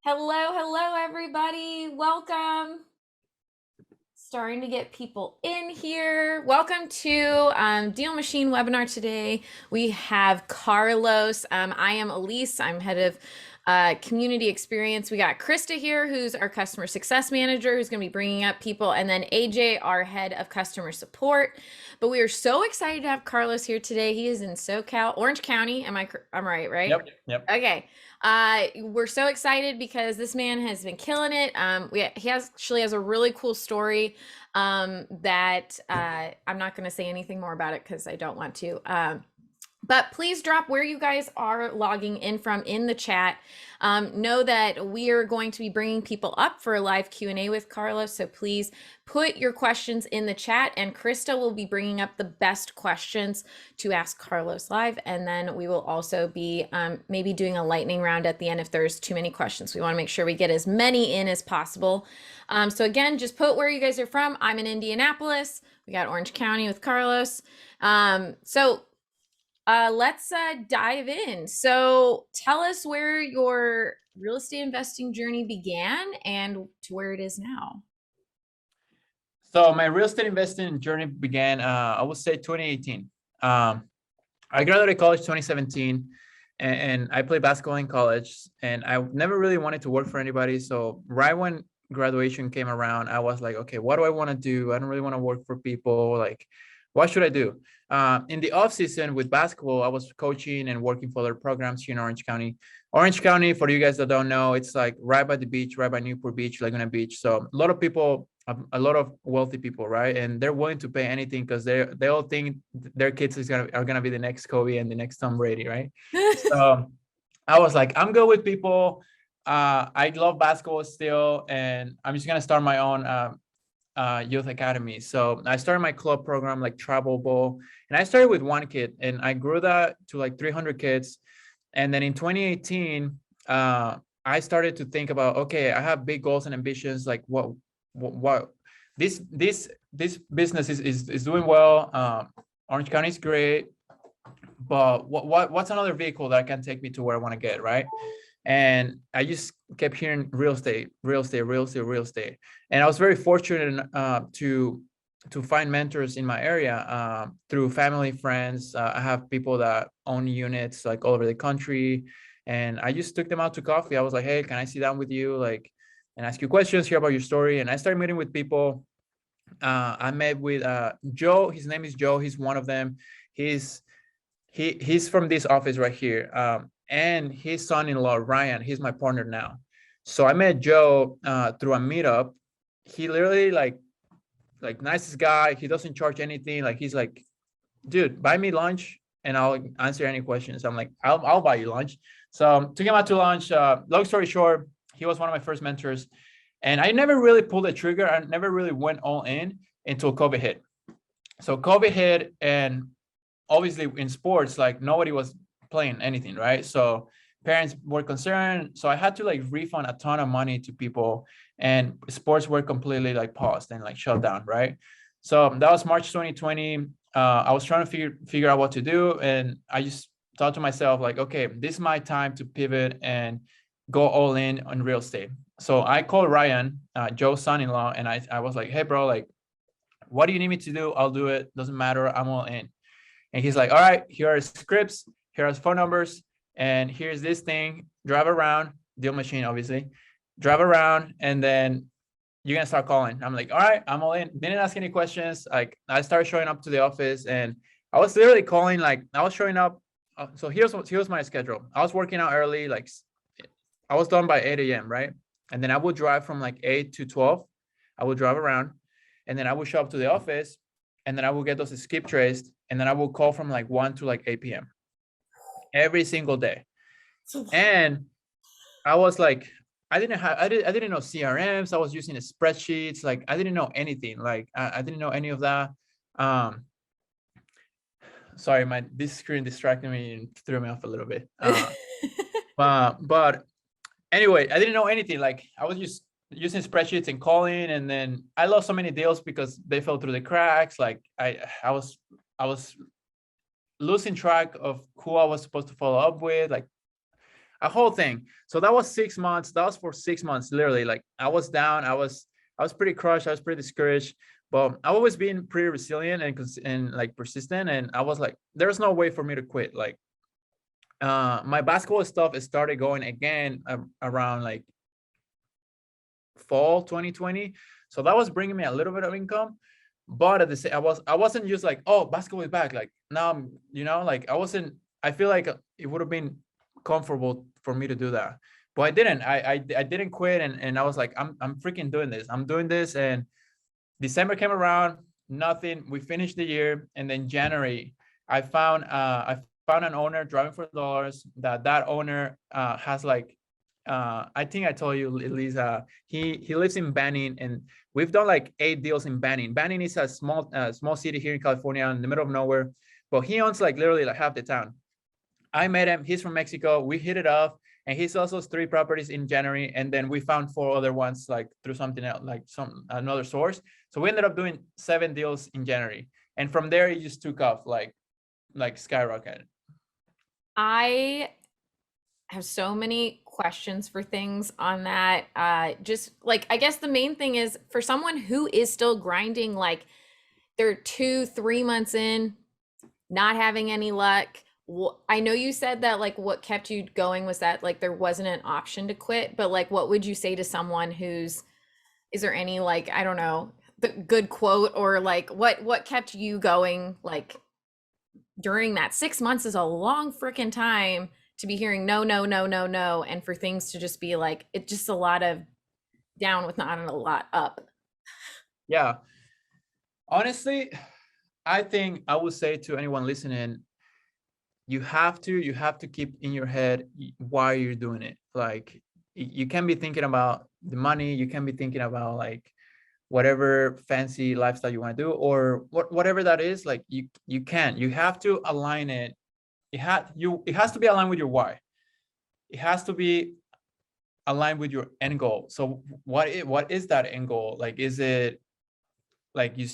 Hello, everybody. Welcome. Starting to get people in here. Welcome to DealMachine webinar today. We have Carlos. I am Elise. I'm head of community experience. We got Krista here, who's our customer success manager, who's going to be bringing up people, and then AJ, our head of customer support. But we are so excited to have Carlos here today. He is in SoCal, Orange County. I'm right, right? Yep. Okay. We're so excited because this man has been killing it. He actually has a really cool story that I'm not going to say anything more about it because I don't want to. But please drop where you guys are logging in from in the chat. Know that we are going to be bringing people up for a live Q&A with Carlos. So please put your questions in the chat, and Krista will be bringing up the best questions to ask Carlos live. And then we will also be maybe doing a lightning round at the end if there's too many questions. We want to make sure we get as many in as possible. So again, just put where you guys are from. I'm in Indianapolis. We got Orange County with Carlos. Let's dive in. So tell us where your real estate investing journey began and to where it is now. So my real estate investing journey began, I would say 2018. I graduated college 2017 and I played basketball in college, and I never really wanted to work for anybody. So right when graduation came around, I was like, okay, what do I want to do? I don't really want to work for people. Like, what should I do? In the off season with basketball, I was coaching and working for other programs here in Orange County. Orange County, for you guys that don't know, it's like right by the beach, right by Newport Beach, Laguna Beach. So a lot of people, a lot of wealthy people, right? And they're willing to pay anything because they all think their kids are gonna be the next Kobe and the next Tom Brady, right? So I was like, I'm good with people. I love basketball still, and I'm just gonna start my own youth academy. So I started my club program like travel ball, and I started with one kid and I grew that to like 300 kids. And then in 2018, I started to think about, okay, I have big goals and ambitions. Like what this business is doing well. Orange County is great, but what's another vehicle that can take me to where I want to get, right? And I just kept hearing real estate. And I was very fortunate to find mentors in my area through family, friends. I have people that own units like all over the country, and I just took them out to coffee. I was like, hey, can I sit down with you, like, and ask you questions, hear about your story? And I started meeting with people. I met with Joe. His name is Joe. He's one of them. He's from this office right here. And his son-in-law, Ryan, he's my partner now. So I met Joe through a meetup. He literally like nicest guy. He doesn't charge anything. Like, he's like, dude, buy me lunch and I'll answer any questions. I'm like, I'll buy you lunch. So took him out to lunch. Long story short, he was one of my first mentors. And I never really pulled the trigger. I never really went all in until COVID hit. So COVID hit, and obviously in sports, like nobody was playing anything, right? So parents were concerned. So I had to like refund a ton of money to people, and sports were completely like paused and like shut down, right? So that was March 2020. I was trying to figure out what to do, and I just thought to myself like, okay, this is my time to pivot and go all in on real estate. So I called Ryan, Joe's son-in-law, and I was like, hey bro, like, what do you need me to do? I'll do it. Doesn't matter. I'm all in. And he's like, all right, here are scripts, here are phone numbers, and here's this thing. Drive around, DealMachine, obviously. Drive around, and then you're gonna start calling. I'm like, all right, I'm all in. Didn't ask any questions. Like, I started showing up to the office, and I was literally calling. Like, I was showing up. So here's my schedule. I was working out early. Like, I was done by 8 a.m. right, and then I would drive from like 8 to 12. I would drive around, and then I would show up to the office, and then I will get those skip traced, and then I will call from like 1 to like 8 p.m. every single day. And I was like, I didn't know CRMs. I was using spreadsheets. Like, I didn't know anything. Like, I didn't know any of that. Sorry, this screen distracted me and threw me off a little bit. But anyway, I didn't know anything. Like, I was just using spreadsheets and calling, and then I lost so many deals because they fell through the cracks. Like, I was losing track of who I was supposed to follow up with. Like, a whole thing. So that was 6 months. That was for 6 months, literally. Like I was down. I was pretty crushed. I was pretty discouraged. But I've always been pretty resilient and like persistent. And I was like, there's no way for me to quit. Like my basketball stuff started going again around like fall 2020. So that was bringing me a little bit of income. But at the same, I wasn't just like, oh, basketball is back. Like now I'm, like I feel like it would have been comfortable for me to do that. But I didn't. I didn't quit, and I was like, I'm freaking doing this. I'm doing this. And December came around, nothing. We finished the year, and then January, I found an owner driving for dollars. That owner has like I think I told you, Lisa, he lives in Banning, and we've done like 8 deals in Banning. Banning is a small city here in California in the middle of nowhere, but he owns like literally like half the town. I met him. He's from Mexico. We hit it off, and he sells us 3 properties in January, and then we found 4 other ones like through something else, like another source. So we ended up doing 7 deals in January, and from there it just took off like skyrocketed. I have so many questions for things on that. Just like, I guess the main thing is for someone who is still grinding, like they're 2, 3 months in, not having any luck. I know you said that like what kept you going was that like there wasn't an option to quit, but like what would you say to someone is there any like, I don't know, the good quote or like what kept you going like during that 6 months is a long freaking time to be hearing no, no, no, no, no, and for things to just be like it's just a lot of down with not a lot up. Yeah, honestly, I think I would say to anyone listening, you have to keep in your head why you're doing it. Like you can be thinking about the money, you can be thinking about like whatever fancy lifestyle you want to do, or whatever that is. Like you have to align it. It has to be aligned with your why. It has to be aligned with your end goal. So what is that end goal? Like, is it like you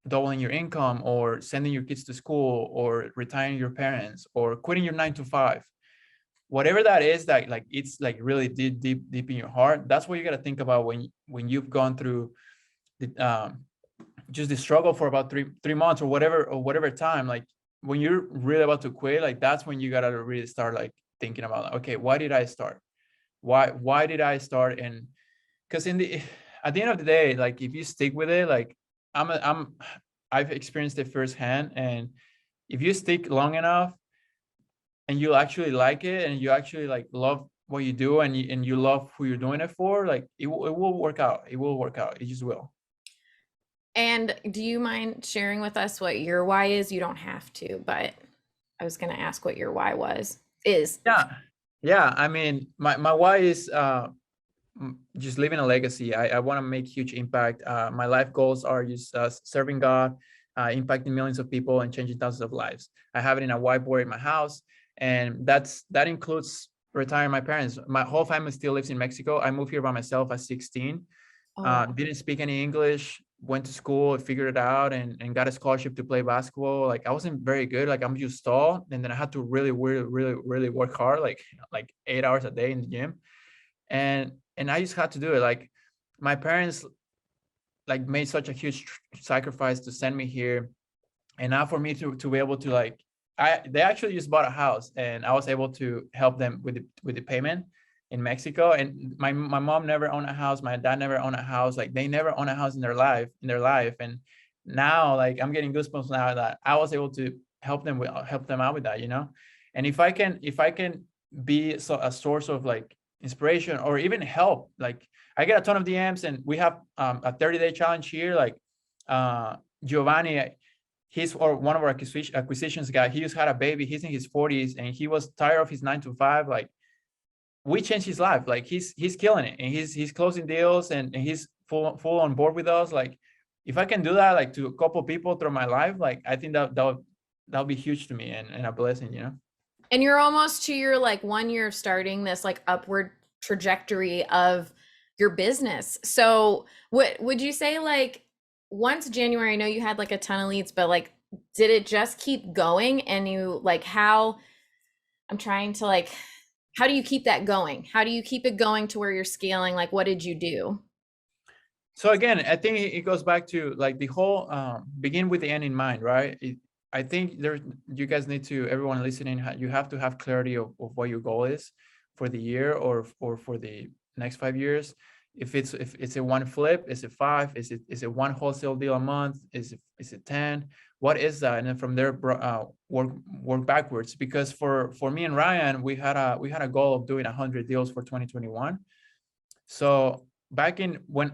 doubling your income, or sending your kids to school, or retiring your parents, or quitting your 9 to 5? Whatever that is, that like it's like really deep in your heart. That's what you got to think about when you've gone through the just the struggle for about three months or whatever time. Like when you're really about to quit, like that's when you got to really start like thinking about like, okay, why did I start? Why did I start? And because at the end of the day, like if you stick with it, like I've experienced it firsthand. And if you stick long enough and you actually like it, and you actually like love what you do, and you love who you're doing it for, like it will work out. It will work out. It just will. And do you mind sharing with us what your why is? You don't have to, but I was going to ask what your why is. Yeah. I mean, my why is just leaving a legacy. I want to make huge impact. My life goals are just serving God, impacting millions of people, and changing thousands of lives. I have it in a whiteboard in my house, and that includes retiring my parents. My whole family still lives in Mexico. I moved here by myself at 16. Oh, wow. Didn't speak any English. Went to school, figured it out, and got a scholarship to play basketball. Like I wasn't very good. Like I'm just tall, and then I had to really work hard, like 8 hours a day in the gym, and I just had to do it. Like my parents like made such a huge sacrifice to send me here, and now for me to be able to like they actually just bought a house, and I was able to help them with the payment in Mexico. And my mom never owned a house, my dad never owned a house. Like they never owned a house in their life. And now like I'm getting goosebumps now that I was able to help them out with that, And if I can be a source of like inspiration, or even help, like I get a ton of DMs, and we have a 30-day challenge here. Like Giovanni, he's one of our acquisitions guy. He just had a baby. He's in his 40s, and he was tired of his 9 to 5. Like we changed his life. Like he's killing it, and he's closing deals, and he's full on board with us. Like if I can do that, like to a couple of people through my life, like I think that'll be huge to me, and a blessing. And you're almost to your like 1 year of starting this like upward trajectory of your business. So what would you say, like once January, I know you had like a ton of leads, but like did it just keep going? And you like how I'm trying to like how do you keep that going? How do you keep it going to where you're scaling? Like, what did you do? So again, I think it goes back to like the whole begin with the end in mind, right? I think you guys need to, everyone listening, you have to have clarity of what your goal is for the year or for the next 5 years. If it's a one flip, is it five? Is it one wholesale deal a month? Is it 10? What is that? And then from there, work backwards. Because for me and Ryan, we had a goal of doing 100 deals for 2021. So back in when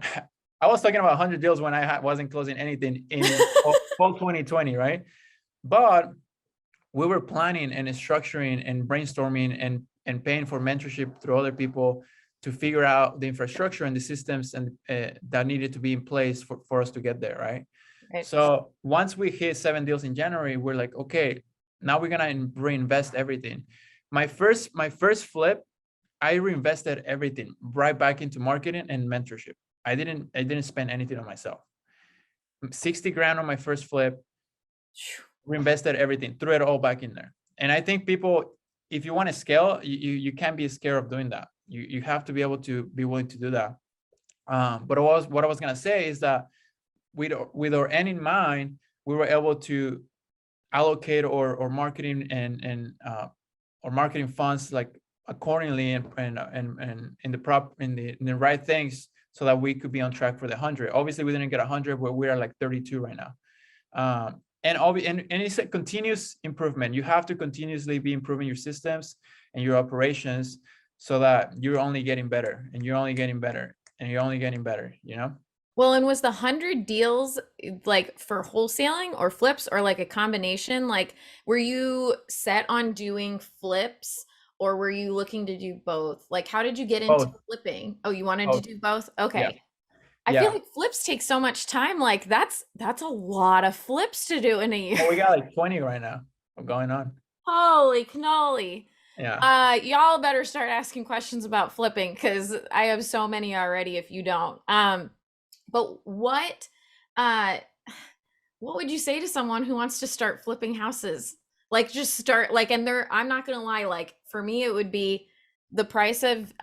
I was talking about 100 deals when I wasn't closing anything in fall 2020, right? But we were planning and structuring and brainstorming and paying for mentorship through other people to figure out the infrastructure and the systems and that needed to be in place for us to get there, right? Right. So once we hit 7 deals in January, we're like, okay, now we're gonna reinvest everything. My first flip, I reinvested everything right back into marketing and mentorship. I didn't spend anything on myself. 60 grand on my first flip, reinvested everything, threw it all back in there. And I think people, if you want to scale, you can't be scared of doing that. You have to be able to be willing to do that. But what I was gonna say is that with our end in mind, we were able to allocate or marketing and or marketing funds like accordingly and in the right things so that we could be on track for the 100. Obviously, we didn't get 100, but we are like 32 right now. And it's a continuous improvement. You have to continuously be improving your systems and your operations so that you're only getting better and you're only getting better and you're only getting better, you know? Well, and was the 100 deals like for wholesaling or flips or like a combination? Like, were you set on doing flips or were you looking to do both? Like, how did you get into Both. flipping? Oh, you wanted to Both. do both? Yeah. Okay. I feel Yeah. like flips take so much time. Like, that's a lot of flips to do in a year. Well, we got like 20 right now going on. Holy cannoli. Yeah. Y'all better start asking questions about flipping because I have so many already if you don't. But uh what would you say to someone who wants to start flipping houses? Like just start like and they're I'm not gonna lie, like for me it would be the price of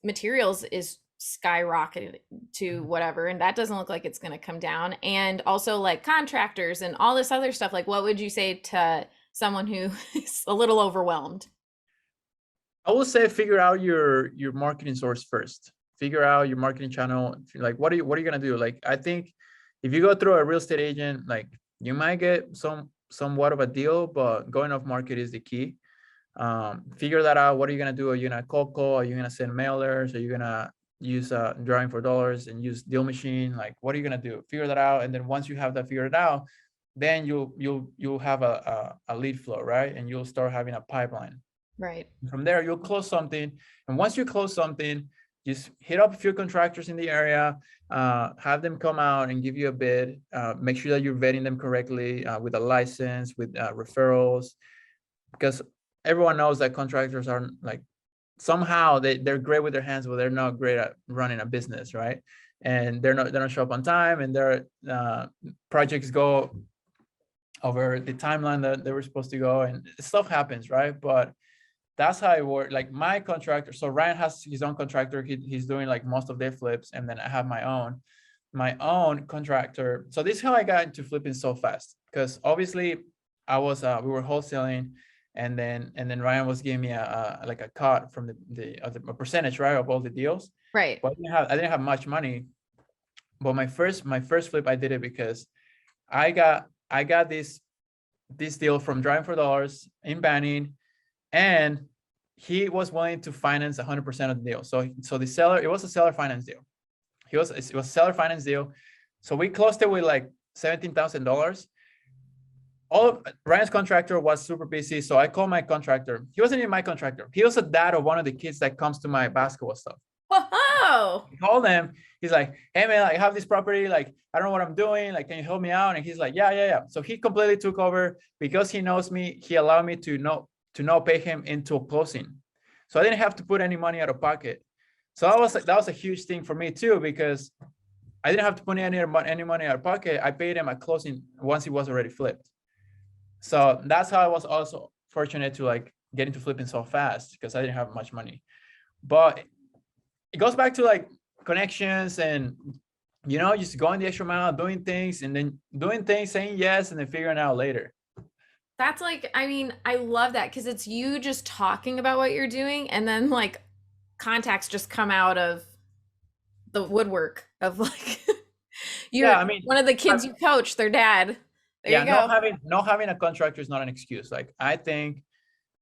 materials is skyrocketed to whatever and that doesn't look like it's gonna come down. And also like contractors and all this other stuff. Like what would you say to someone who is a little overwhelmed? I will say figure out your marketing source first. Figure out your marketing channel. Like what are you gonna do? Like I think if you go through a real estate agent, like you might get somewhat of a deal, but going off market is the key. Figure that out. What are you gonna do? Are you gonna cold call? Are you gonna send mailers? Are you gonna use drawing for dollars and use DealMachine? Like what are you gonna do? Figure that out. And then once you have that figured out, then you'll have a lead flow, right? And you'll start having a pipeline. Right. From there, you'll close something. And once you close something, just hit up a few contractors in the area, have them come out and give you a bid. Make sure that you're vetting them correctly with a license, with referrals, because everyone knows that contractors are like, somehow they're great with their hands, but they're not great at running a business, right? And they don't show up on time and their projects go over the timeline that they were supposed to go and stuff happens, right? But that's how it works. Like my contractor, so Ryan has his own contractor. He's doing like most of their flips, and then I have my own contractor. So this is how I got into flipping so fast, because obviously I was we were wholesaling, and then Ryan was giving me a like a cut from a percentage, right, of all the deals. Right. But I didn't have much money. But my first flip, I did it because I got this deal from Drawing for Dollars in Banning, and he was willing to finance 100% of the deal. So the seller, it was a seller finance deal. It was a seller finance deal. So we closed it with like $17,000. All of Ryan's contractor was super busy. So I called my contractor. He wasn't even my contractor. He was a dad of one of the kids that comes to my basketball stuff. Whoa. I called him. He's like, hey man, I have this property. Like, I don't know what I'm doing. Like, can you help me out? And he's like, yeah. So he completely took over because he knows me. He allowed me to not pay him into a closing. So I didn't have to put any money out of pocket. So that was a huge thing for me too, because I didn't have to put any money out of pocket. I paid him at closing once he was already flipped. So that's how I was also fortunate to like get into flipping so fast because I didn't have much money. But it goes back to like connections and, you know, just going the extra mile, doing things, and then doing things, saying yes, and then figuring out later. That's like, I mean, I love that because it's you just talking about what you're doing, and then like contacts just come out of the woodwork of like Yeah, you're I mean, one of the kids you coach, their dad. There yeah, you go. not having a contractor is not an excuse. Like I think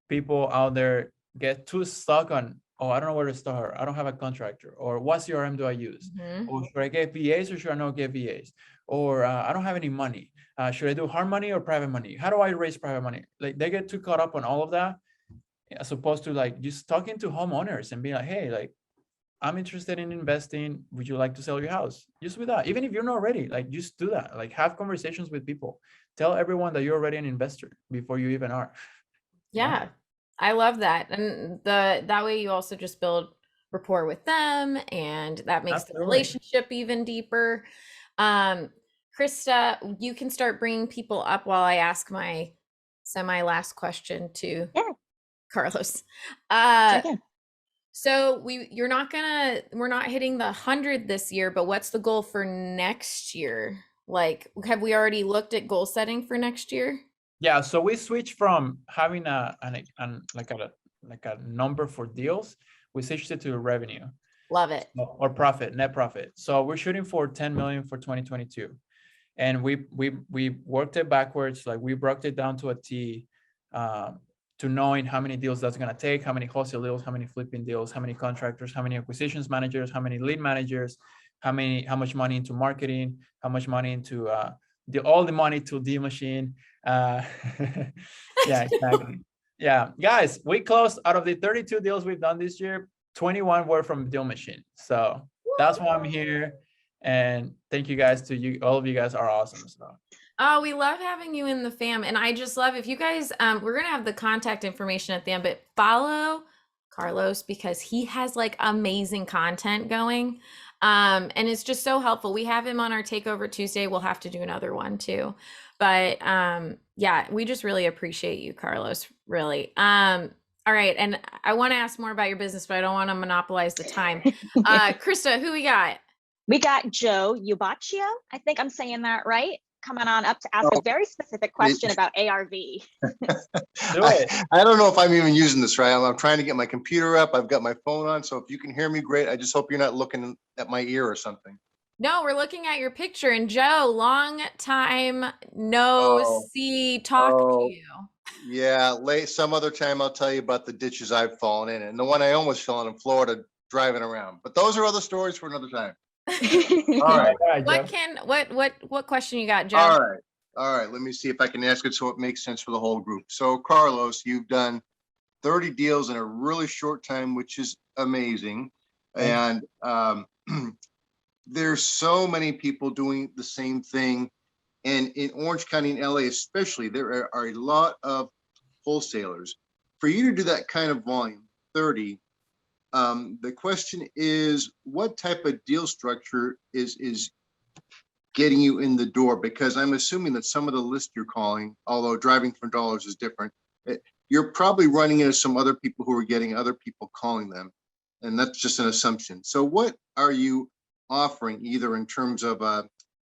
people out there get too stuck on, oh, I don't know where to start. I don't have a contractor. Or what CRM do I use? Mhm. Or should I get VAs or should I not get VAs? Or I don't have any money. Should I do hard money or private money? How do I raise private money? Like they get too caught up on all of that, as opposed to like just talking to homeowners and being like, hey, like I'm interested in investing. Would you like to sell your house? Just with that, even if you're not ready, like just do that. Like have conversations with people. Tell everyone that you're already an investor before you even are. Yeah. I love that. And that way you also just build rapport with them, and that makes the Absolutely. relationship even deeper. Um, Krista, you can start bringing people up while I ask my semi last question to Yeah, Carlos. sure Uh, thing. so we're not hitting the 100 this year, but what's the goal for next year? Like, have we already looked at goal setting for next year? Yeah, so we switched from having like a number for deals, we switched it to revenue Love it. or profit, net profit. So we're shooting for 10 million for 2022, and we worked it backwards. Like we broke it down to a T, to knowing how many deals that's gonna take, how many wholesale deals, how many flipping deals, how many contractors, how many acquisitions managers, how many lead managers, how much money into marketing, how much money into all the money to DealMachine. Uh, yeah, exactly. Yeah, guys, we closed out of the 32 deals we've done this year, 21 were from DealMachine. So that's why I'm here. And thank you guys to you. All of you guys are awesome. So Oh, we love having you in the fam. And I just love if you guys, we're going to have the contact information at the end, but follow Carlos because he has like amazing content going. And it's just so helpful. We have him on our Takeover Tuesday. We'll have to do another one too. But yeah, we just really appreciate you, Carlos, really. All right. And I want to ask more about your business, but I don't want to monopolize the time. Krista, who we got? We got Joe Ubaccio. I think I'm saying that right. Coming on up to ask a very specific question about ARV. Do it. I don't know if I'm even using this right. I'm trying to get my computer up. I've got my phone on. So if you can hear me, great. I just hope you're not looking at my ear or something. No, we're looking at your picture. And Joe, long time no see, talk to you. Yeah, some other time I'll tell you about the ditches I've fallen in, and the one I almost fell in Florida driving around. But those are other stories for another time. All right. What question you got, Joe? All right. Let me see if I can ask it so it makes sense for the whole group. So Carlos, you've done 30 deals in a really short time, which is amazing. And there's so many people doing the same thing. And in Orange County and LA especially, there are a lot of wholesalers. For you to do that kind of volume, 30, the question is, what type of deal structure is getting you in the door? Because I'm assuming that some of the lists you're calling, although driving for dollars is different, you're probably running into some other people who are getting other people calling them. And that's just an assumption. So what are you offering, either in terms of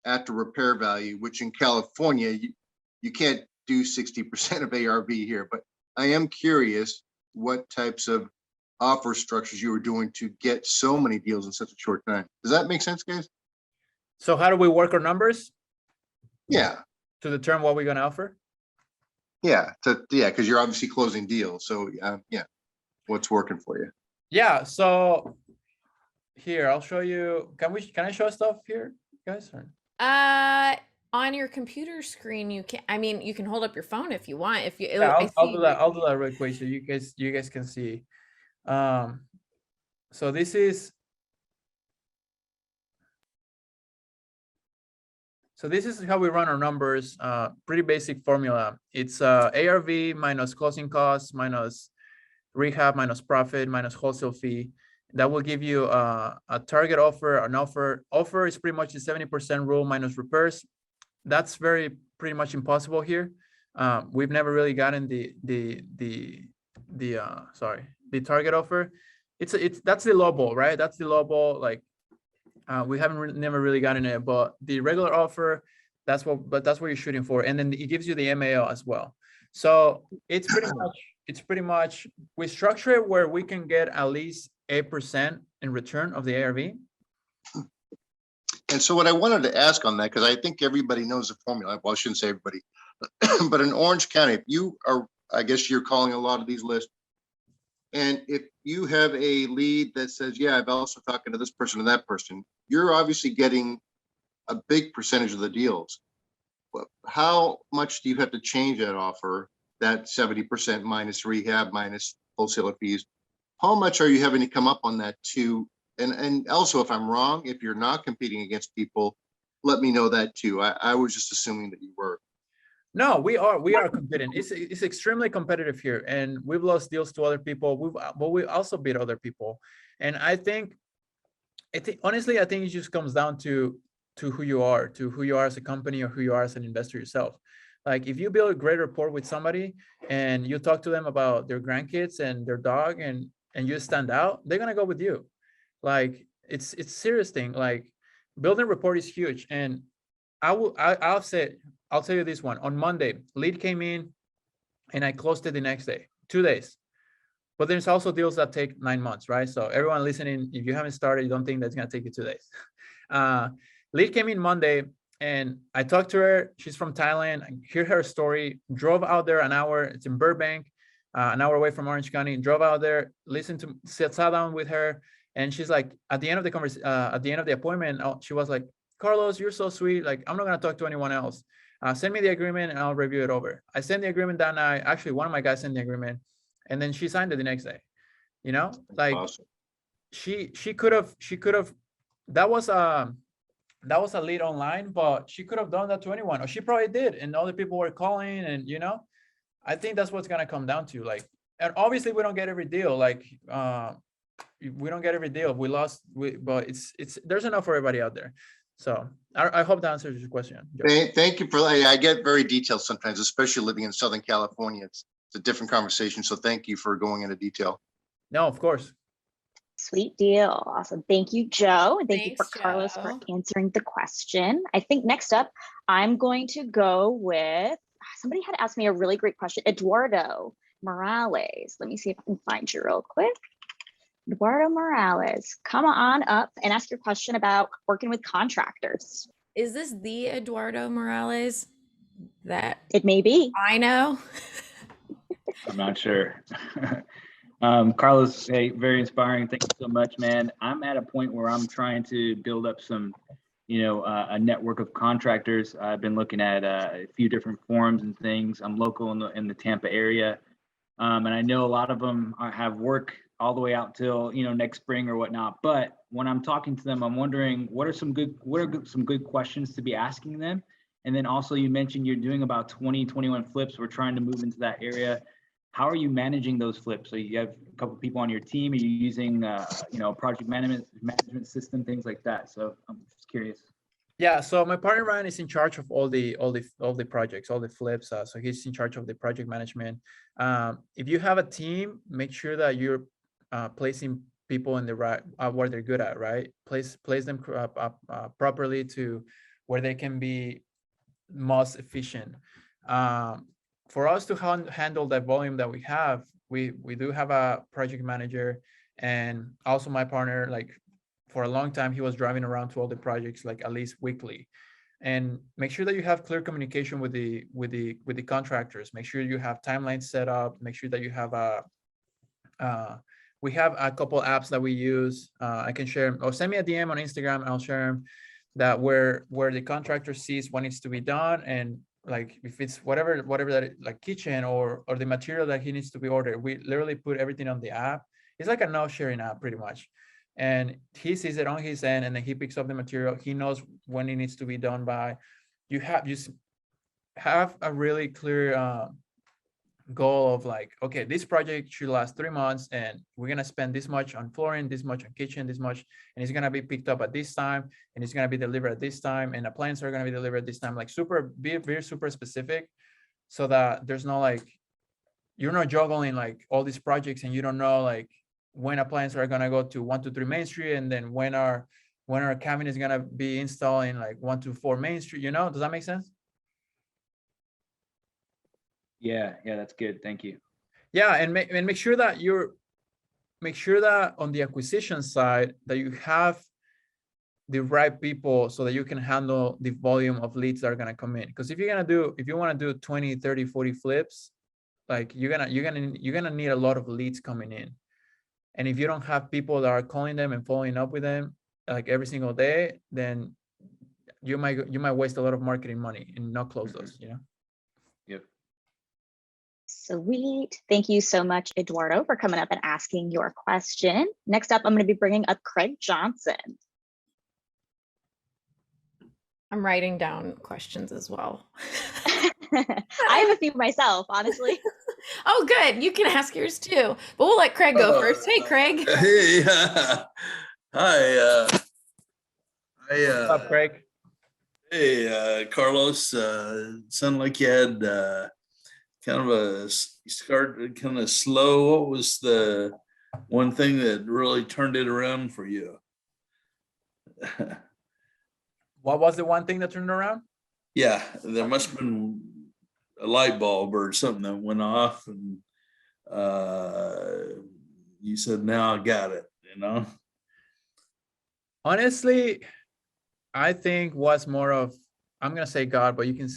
after repair value, which in California, you can't do 60% of ARV here, but I am curious what types of offer structures you were doing to get so many deals in such a short time. Does that make sense, guys? So how do we work our numbers? Yeah. To determine what we're going to offer? Yeah. Because you're obviously closing deals. So yeah, what's working for you? Yeah. So here, I'll show you. Can I show stuff here, guys? On your computer screen, you can. I mean, you can hold up your phone if you want. If you, Yeah, I'll do that. I'll do that real quick so you guys can see. So this is. So this is how we run our numbers. Pretty basic formula. It's ARV minus closing costs minus rehab minus profit minus wholesale fee. That will give you a target offer. An offer is pretty much the 70% rule minus repairs. That's pretty much impossible here. We've never really gotten the the target offer, it's that's the low ball, right? That's the low ball. Like we haven't never really gotten it, but the regular offer, that's what you're shooting for, and then it gives you the MAO as well. So it's pretty much we structure it where we can get at least 8% in return of the ARV. And so what I wanted to ask on that, because I think everybody knows the formula. Well, I shouldn't say everybody, but in Orange County, if you are, I guess you're calling a lot of these lists. And if you have a lead that says, yeah, I've also talked to this person and that person, you're obviously getting a big percentage of the deals. But how much do you have to change that offer, that 70% minus rehab, minus wholesaler fees? How much are you having to come up on that too? And also, if I'm wrong, if you're not competing against people, let me know that too. I was just assuming that you were. No, we are competing. It's extremely competitive here, and we've lost deals to other people. We also beat other people, and honestly, I think it just comes down to who you are as a company or who you are as an investor yourself. Like if you build a great rapport with somebody and you talk to them about their grandkids and their dog, and you stand out, they're gonna go with you. Like it's a serious thing. Like building rapport is huge, and I'll tell you this one. On Monday, lead came in and I closed it the next day, 2 days. But there's also deals that take 9 months, right? So everyone listening, if you haven't started, you don't think that's gonna take you 2 days. Lead came in Monday and I talked to her. She's from Thailand. I hear her story, drove out there an hour. It's in Burbank, an hour away from Orange County. Drove out there, sat down with her. And she's like, at the end of the appointment, she was like, Carlos, you're so sweet. Like, I'm not gonna talk to anyone else. Send me the agreement and I'll review it over. I sent the agreement that night. Actually, one of my guys sent the agreement, and then she signed it the next day. You know, like Awesome. she could have. That was a lead online, but she could have done that to anyone, or she probably did, and other people were calling, and I think that's what's gonna come down to. Like, and obviously we don't get every deal. Like, we don't get every deal. But it's there's enough for everybody out there. So I hope that answers your question, Joe. Thank you for, I get very detailed sometimes, especially living in Southern California. It's a different conversation. So thank you for going into detail. No, of course. Sweet deal. Awesome. Thank you, Joe. And thank you for Thanks, Carlos for Joe. answering the question. I think next up, I'm going to go with, somebody had asked me a really great question. Eduardo Morales. Let me see if I can find you real quick. Eduardo Morales, come on up and ask your question about working with contractors. Is this the Eduardo Morales that It may be. I know? I'm not sure. Carlos, hey, very inspiring. Thank you so much, man. I'm at a point where I'm trying to build up some, a network of contractors. I've been looking at a few different forums and things. I'm local in the Tampa area. And I know a lot of them have work all the way out till, next spring or whatnot. But when I'm talking to them, I'm wondering what are some good questions to be asking them? And then also you mentioned you're doing about 21 flips. We're trying to move into that area. How are you managing those flips? So you have a couple of people on your team. Are you using, project management system, things like that? So I'm just curious. Yeah, so my partner Ryan is in charge of all the projects, all the flips. So he's in charge of the project management. If you have a team, make sure that you're placing people in the right where they're good at, right? Place them properly to where they can be most efficient. For us to handle that volume that we have, we do have a project manager, and also my partner. Like for a long time, he was driving around to all the projects, like at least weekly. And make sure that you have clear communication with the contractors. Make sure you have timelines set up. Make sure that you have we have a couple apps that we use. I can share them, or send me a DM on Instagram and I'll share them, that where the contractor sees what needs to be done, and like if it's whatever that like kitchen or the material that he needs to be ordered, we literally put everything on the app. It's like a note sharing app pretty much, and he sees it on his end, and then he picks up the material. He knows when it needs to be done by. You have a really clear goal of like, okay, this project should last 3 months, and we're gonna spend this much on flooring, this much on kitchen, this much, and it's gonna be picked up at this time, and it's gonna be delivered at this time, and appliances are gonna be delivered at this time. Like be very super specific, so that there's no like, you're not juggling like all these projects and you don't know like when appliances are gonna go to 123 Main Street and then when our cabinet is gonna be installed in like 124 Main Street, you know? Does that make sense? Yeah, that's good. Thank you. Yeah, and make sure that on the acquisition side that you have the right people so that you can handle the volume of leads that are gonna come in. Because if you want to do 20, 30, 40 flips, like you're gonna need a lot of leads coming in. And if you don't have people that are calling them and following up with them like every single day, then you might waste a lot of marketing money and not close those, you know? Yep. Sweet. Thank you so much, Eduardo, for coming up and asking your question. Next up, I'm going to be bringing up Craig Johnson. I'm writing down questions as well. I have a few myself, honestly. Oh, good. You can ask yours too. But we'll let Craig go first. Hey, Craig. Hey, hi. What's up, Craig? Hey, Carlos. Sounded like you had you started kind of slow. What was the one thing that really turned it around for you? What was the one thing that turned around? Yeah, there must have been a light bulb or something that went off, and you said, "Now I got it." You know. Honestly, I think was more of, I'm gonna say God, but you can,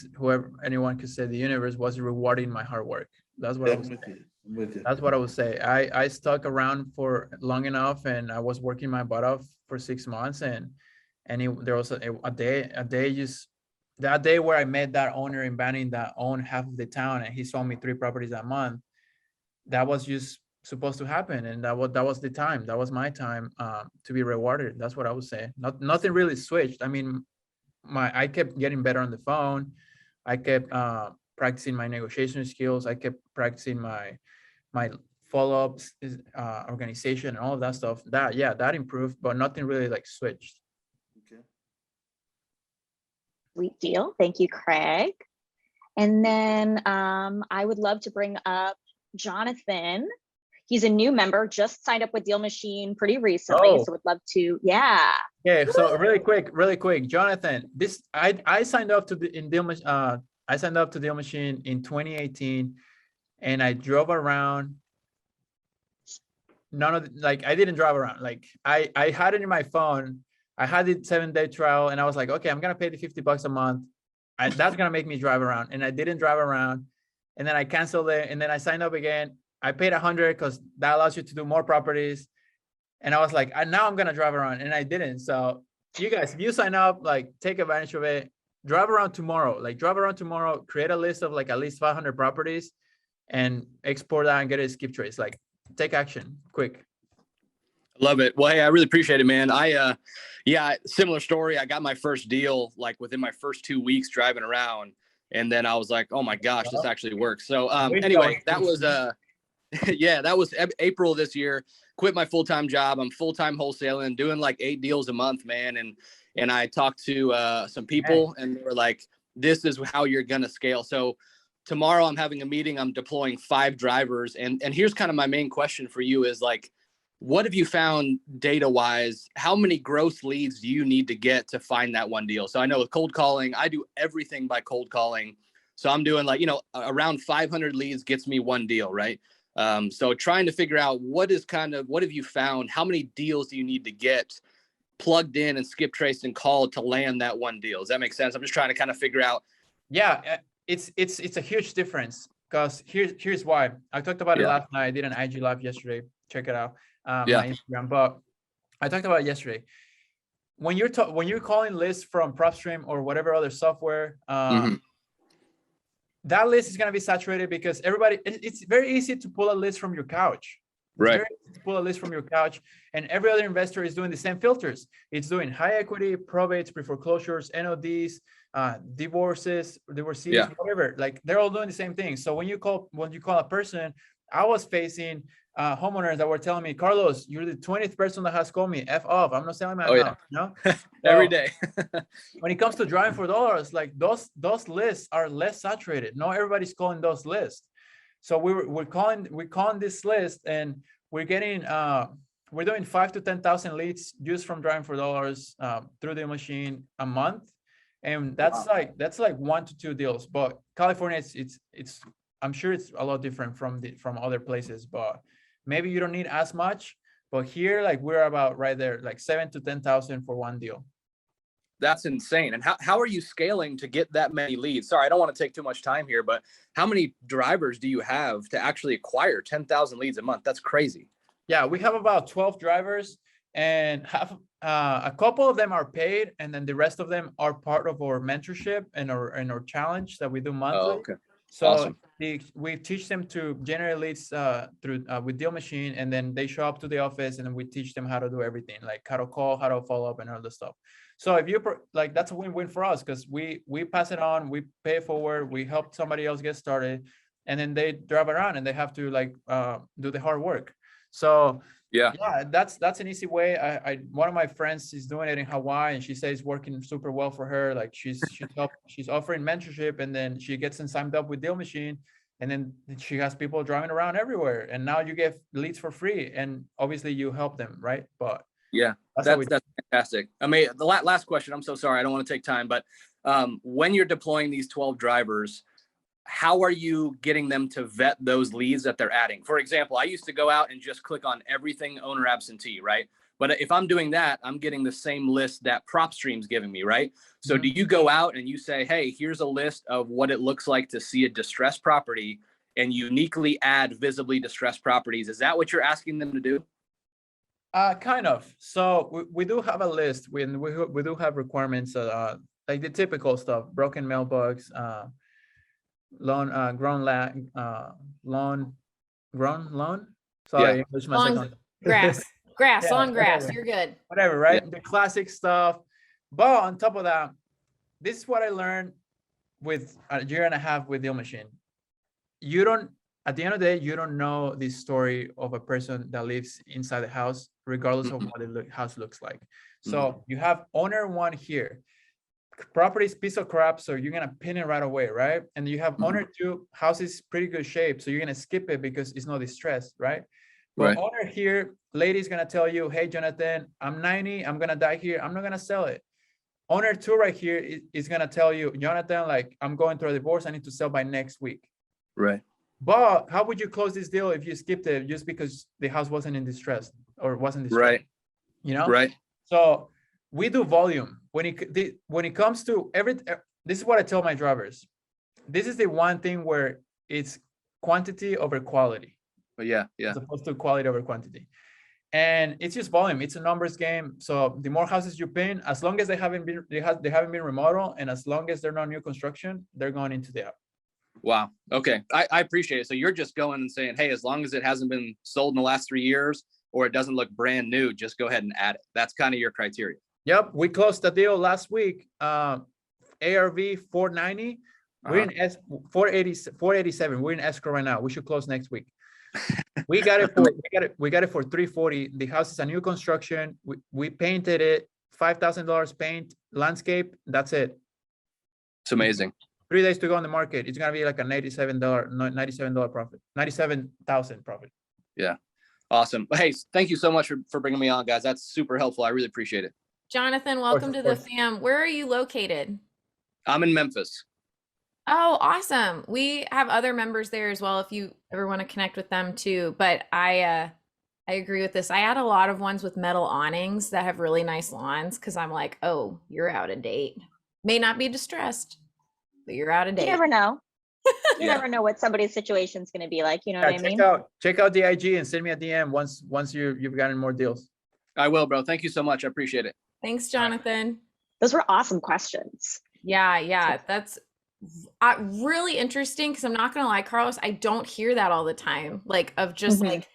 anyone could say the universe was rewarding my hard work. That's what I was. I'm with you. That's what I would say. I stuck around for long enough, and I was working my butt off for 6 months, and there was a day just that day where I met that owner in Banning that owned half of the town, and he sold me 3 properties that month. That was just supposed to happen, and that was the time. That was my time to be rewarded. That's what I would say. Nothing really switched. I mean, I kept getting better on the phone. I kept practicing my negotiation skills. I kept practicing my follow-ups, organization, and all of that stuff. That improved, but nothing really like switched. Okay. Sweet deal. Thank you, Craig. And then I would love to bring up Jonathan. He's a new member, just signed up with DealMachine pretty recently. Oh. So would love to, yeah. Okay, so really quick, Jonathan. I signed up to DealMachine in 2018, and I drove around. I didn't drive around. Like I had it in my phone. I had the 7-day trial, and I was like, okay, I'm gonna pay the $50 a month. That's gonna make me drive around, and I didn't drive around. And then I canceled it, and then I signed up again. I paid $100 because that allows you to do more properties. And I was like, now I'm gonna drive around, and I didn't. So you guys, if you sign up, like take advantage of it. Drive around tomorrow. Create a list of like at least 500 properties, and export that and get a skip trace. Like take action, quick. Love it. Well, hey, I really appreciate it, man. Similar story. I got my first deal like within my first 2 weeks driving around, and then I was like, oh my gosh, this actually works. So anyway, that was that was April this year. Quit my full-time job. I'm full-time wholesaling, doing like 8 deals a month, man. And I talked to some people, and they were like, this is how you're gonna scale. So tomorrow I'm having a meeting. I'm deploying 5 drivers, and here's kind of my main question for you is like, what have you found data-wise? How many gross leads do you need to get to find that one deal? So I know with cold calling, I do everything by cold calling. So I'm doing like, around 500 leads gets me one deal, right? So trying to figure out what have you found? How many deals do you need to get plugged in and skip traced and called to land that one deal? Does that make sense? I'm just trying to kind of figure out. Yeah, it's a huge difference, because here's why. I talked about it last night. I did an IG live yesterday. Check it out. My Instagram, but I talked about it yesterday. When you're calling lists from PropStream or whatever other software, that list is going to be saturated because it's very easy to pull a list from your couch. Right. Very easy to pull a list from your couch, and every other investor is doing the same filters. It's doing high equity, probates, pre-foreclosures, NODs, divorces, whatever. Like they're all doing the same thing. So when you call a person, I was facing homeowners that were telling me, Carlos, you're the 20th person that has called me. F off. I'm not selling my house. No? Every day. When it comes to driving for dollars, like those lists are less saturated. Not everybody's calling those lists. So we're calling this list, and we're getting we're doing 5 to 10,000 leads just from driving for dollars through the machine a month, and that's like 1 to 2 deals. But California, it's I'm sure it's a lot different from other places, but maybe you don't need as much. But here, like we're about right there, like 7 to 10,000 for 1 deal. That's insane. And how are you scaling to get that many leads? Sorry, I don't want to take too much time here, but how many drivers do you have to actually acquire 10,000 leads a month? That's crazy. Yeah, we have about 12 drivers, and a couple of them are paid, and then the rest of them are part of our mentorship and our challenge that we do monthly. Oh, okay. So Awesome. we teach them to generate leads through with DealMachine, and then they show up to the office, and then we teach them how to do everything, like how to call, how to follow up, and all the stuff. So if you like, that's a win-win for us, because we pass it on, we pay it forward, we help somebody else get started, and then they drive around and they have to like do the hard work. So yeah, that's an easy way. I one of my friends is doing it in Hawaii, and she says it's working super well for her. Like she's offering mentorship, and then she gets them signed up with DealMachine, and then she has people driving around everywhere. And now you get leads for free, and obviously you help them, right? But yeah, that's fantastic. I mean, the last question. I'm so sorry, I don't want to take time, but when you're deploying these 12 drivers, how are you getting them to vet those leads that they're adding? For example, I used to go out and just click on everything owner absentee, right? But if I'm doing that, I'm getting the same list that PropStream's giving me, right? So do you go out and you say, hey, here's a list of what it looks like to see a distressed property, and uniquely add visibly distressed properties? Is that what you're asking them to do? Kind of. So we do have a list. We do have requirements, like the typical stuff: broken mailbox, lawn, grown lawn. Sorry, Yeah. English Long grass, Yeah, lawn grass. whatever. You're good. Whatever, right? The classic stuff. But on top of that, this is what I learned with a year and a half with DealMachine. You don't, at the end of the day, you don't know the story of a person that lives inside the house, regardless of what the house looks like. So you have owner 1 here. Property's piece of crap, so you're gonna pin it right away, right? And you have owner 2, house is pretty good shape, so you're gonna skip it because it's not distressed, right? But owner here, lady's gonna tell you, hey Jonathan, I'm 90, I'm gonna die here, I'm not gonna sell it. Owner 2 right here is gonna tell you, Jonathan, like I'm going through a divorce, I need to sell by next week. Right. But how would you close this deal if you skipped it just because the house wasn't in distress or wasn't distressed? Right. You know? Right. So we do volume. When it comes to this is what I tell my drivers. This is the one thing where it's quantity over quality. But yeah. As opposed to quality over quantity. And it's just volume. It's a numbers game. So the more houses you pin, as long as they haven't been remodeled, and as long as they're not new construction, they're going into the app. Wow. Okay. I appreciate it. So you're just going and saying, hey, as long as it hasn't been sold in the last 3 years, or it doesn't look brand new, just go ahead and add it. That's kind of your criteria. Yep. We closed the deal last week. ARV 490. We're in 487. We're in escrow right now. We should close next week. We got it for 340. The house is a new construction. We painted it, $5,000 paint, landscape. That's it. It's amazing. 3 days to go on the market. It's gonna be like a $97 profit, 97,000 profit. Yeah. Awesome. Hey, thank you so much for bringing me on, guys. That's super helpful. I really appreciate it. Jonathan, welcome to the fam. Where are you located? I'm in Memphis. Oh, awesome. We have other members there as well if you ever want to connect with them too. But I agree with this. I had a lot of ones with metal awnings that have really nice lawns because I'm like, oh, you're out of date. May not be distressed, but you're out of date. You never know. You never know what somebody's situation is going to be like. You know what I mean? Check out the IG and send me a DM once you've gotten more deals. I will, bro. Thank you so much. I appreciate it. Thanks, Jonathan. Those were awesome questions. Yeah. That's really interesting because I'm not going to lie, Carlos, I don't hear that all the time. Like of just like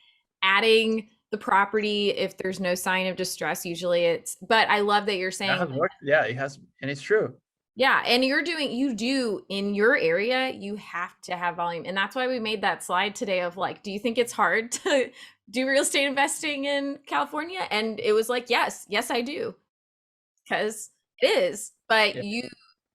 adding the property if there's no sign of distress. Usually but I love that you're saying. That has worked. Yeah, it has. And it's true. Yeah. And you do in your area, you have to have volume. And that's why we made that slide today of like, do you think it's hard to do real estate investing in California? And it was like, yes, I do. Because it is. But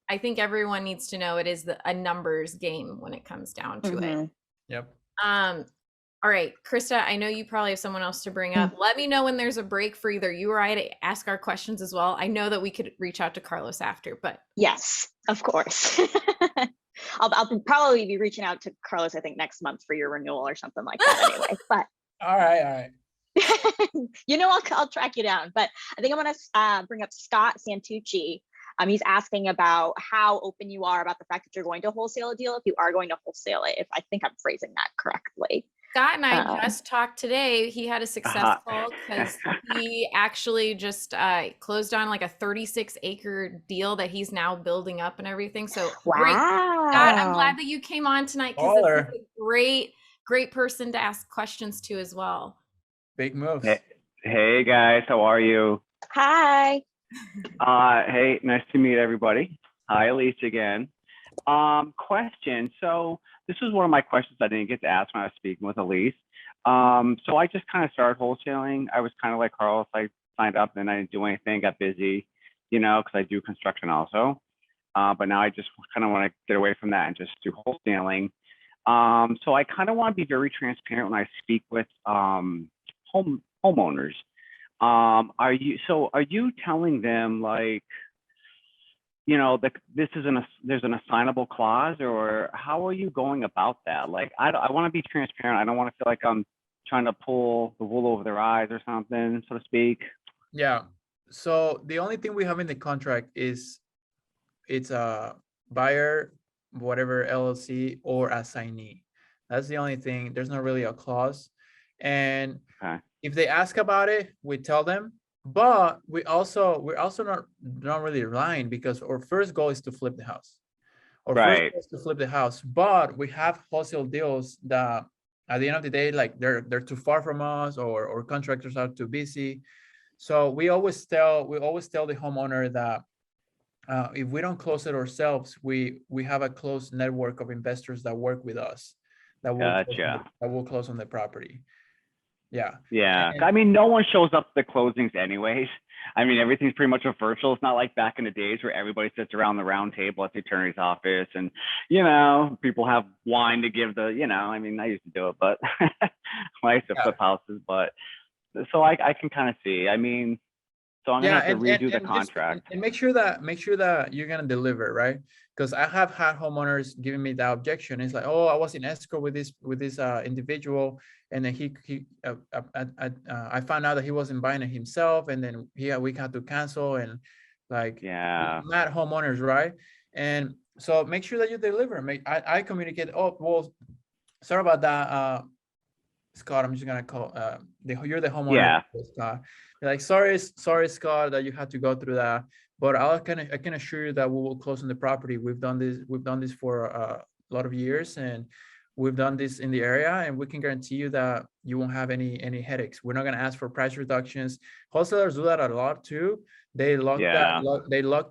I think everyone needs to know it is a numbers game when it comes down to it. Yep. All right, Krista, I know you probably have someone else to bring up. Let me know when there's a break for either you or I to ask our questions as well. I know that we could reach out to Carlos after, but Yes, of course. I'll probably be reaching out to Carlos, I think, next month for your renewal or something like that anyway. But All right. I'll track you down. But I think I'm gonna bring up Scott Santucci. He's asking about how open you are about the fact that you're going to wholesale a deal, if you are going to wholesale it, if I think I'm phrasing that correctly. Scott and I Um, just talked today. He had a success call because he actually just closed on like a 36-acre deal that he's now building up and everything. So great. Scott, I'm glad that you came on tonight because this is a great person to ask questions to as well. Big moves. Hey guys, how are you? Hi. Hey, nice to meet everybody. Hi, Elise again. Question. So this was one of my questions I didn't get to ask when I was speaking with Elise. So I just kind of started wholesaling. I was kind of like Carlos. I signed up and I didn't do anything, got busy, because I do construction also. But now I just kind of want to get away from that and just do wholesaling. So I kind of want to be very transparent when I speak with homeowners. Are you telling them like, this is there's an assignable clause, or how are you going about that? Like, I want to be transparent. I don't want to feel like I'm trying to pull the wool over their eyes or something, so to speak. Yeah. So the only thing we have in the contract is it's a buyer, whatever LLC or assignee. That's the only thing. There's not really a clause. And if they ask about it, we tell them. But we're also not really lying, because our first goal is to flip the house. Our first goal is to flip the house. But we have wholesale deals that at the end of the day, like they're too far from us, or contractors are too busy. So we always tell the homeowner that if we don't close it ourselves, we have a close network of investors that work with us that will close on the property. Yeah. I mean, no one shows up to the closings anyways. I mean, everything's pretty much a virtual. It's not like back in the days where everybody sits around the round table at the attorney's office and, people have wine to give the, I mean, I used to do it, but I used to flip houses, but so I can kind of see, I mean, so I'm gonna have to redo the contract. And make sure that you're gonna deliver, right? Because I have had homeowners giving me that objection. It's like, oh, I was in escrow with this individual, and then I found out that he wasn't buying it himself, and then we had to cancel, and like, mad homeowners, right? And so make sure that you deliver. I communicate. Oh, well, sorry about that, Scott. I'm just gonna call. You're the homeowner, Scott. Like, sorry, Scott, that you had to go through that. But I can assure you that we will close on the property. We've done this for a lot of years, and we've done this in the area, and we can guarantee you that you won't have any headaches. We're not going to ask for price reductions. Wholesalers do that a lot too. They lock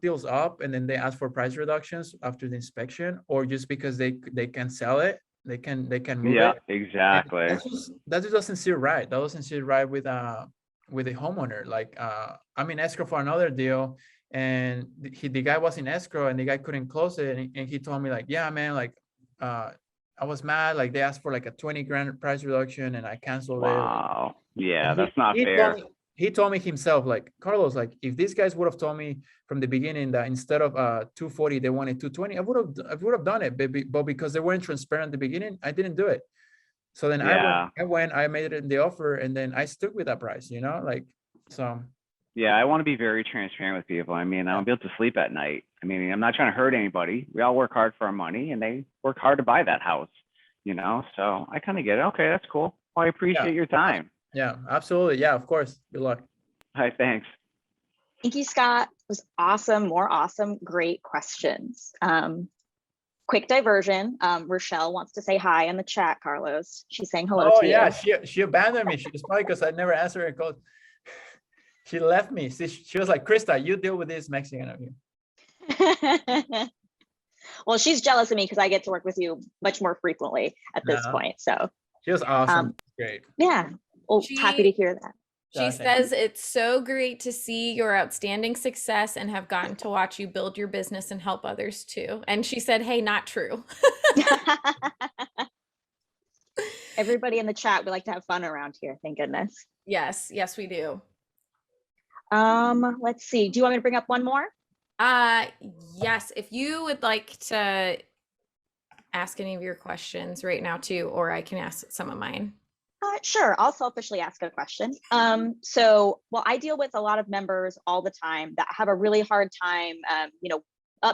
deals up, and then they ask for price reductions after the inspection, or just because they can sell it, they can move it. Yeah, exactly. That just doesn't sit right. That doesn't sit right with the homeowner. Like, I'm in escrow for another deal, and the guy was in escrow, and the guy couldn't close it, and he told me like, yeah, man, like, I was mad. Like, they asked for like a 20 grand price reduction, and I canceled it. Wow. Yeah, that's not fair. He told me himself, like, Carlos, like, if these guys would have told me from the beginning that instead of 240 they wanted 220, I would have done it, but because they weren't transparent at the beginning, I didn't do it. So then I made it in the offer, and then I stuck with that price, like, so. Yeah, I want to be very transparent with people. I mean, I don't be able to sleep at night. I mean, I'm not trying to hurt anybody. We all work hard for our money, and they work hard to buy that house, so I kind of get it. Okay, that's cool. Well, I appreciate your time. Yeah, absolutely. Yeah, of course. Good luck. Hi, thanks. Thank you, Scott. It was awesome. More awesome. Great questions. Quick diversion. Rochelle wants to say hi in the chat, Carlos. She's saying hello to you. Oh, yeah. She abandoned me. It's probably because I never answered her call. She left me. She was like, Krista, you deal with this Mexican of you. Well, she's jealous of me because I get to work with you much more frequently at this point. So she was awesome. Great. Yeah. Well, happy to hear that. She says it's so great to see your outstanding success and have gotten to watch you build your business and help others too. And she said, hey, not true. Everybody in the chat, we like to have fun around here. Thank goodness. Yes, yes, we do. Let's see. Do you want me to bring up one more? Yes, if you would like to ask any of your questions right now too, or I can ask some of mine. Sure, I'll selfishly ask a question. Well, I deal with a lot of members all the time that have a really hard time,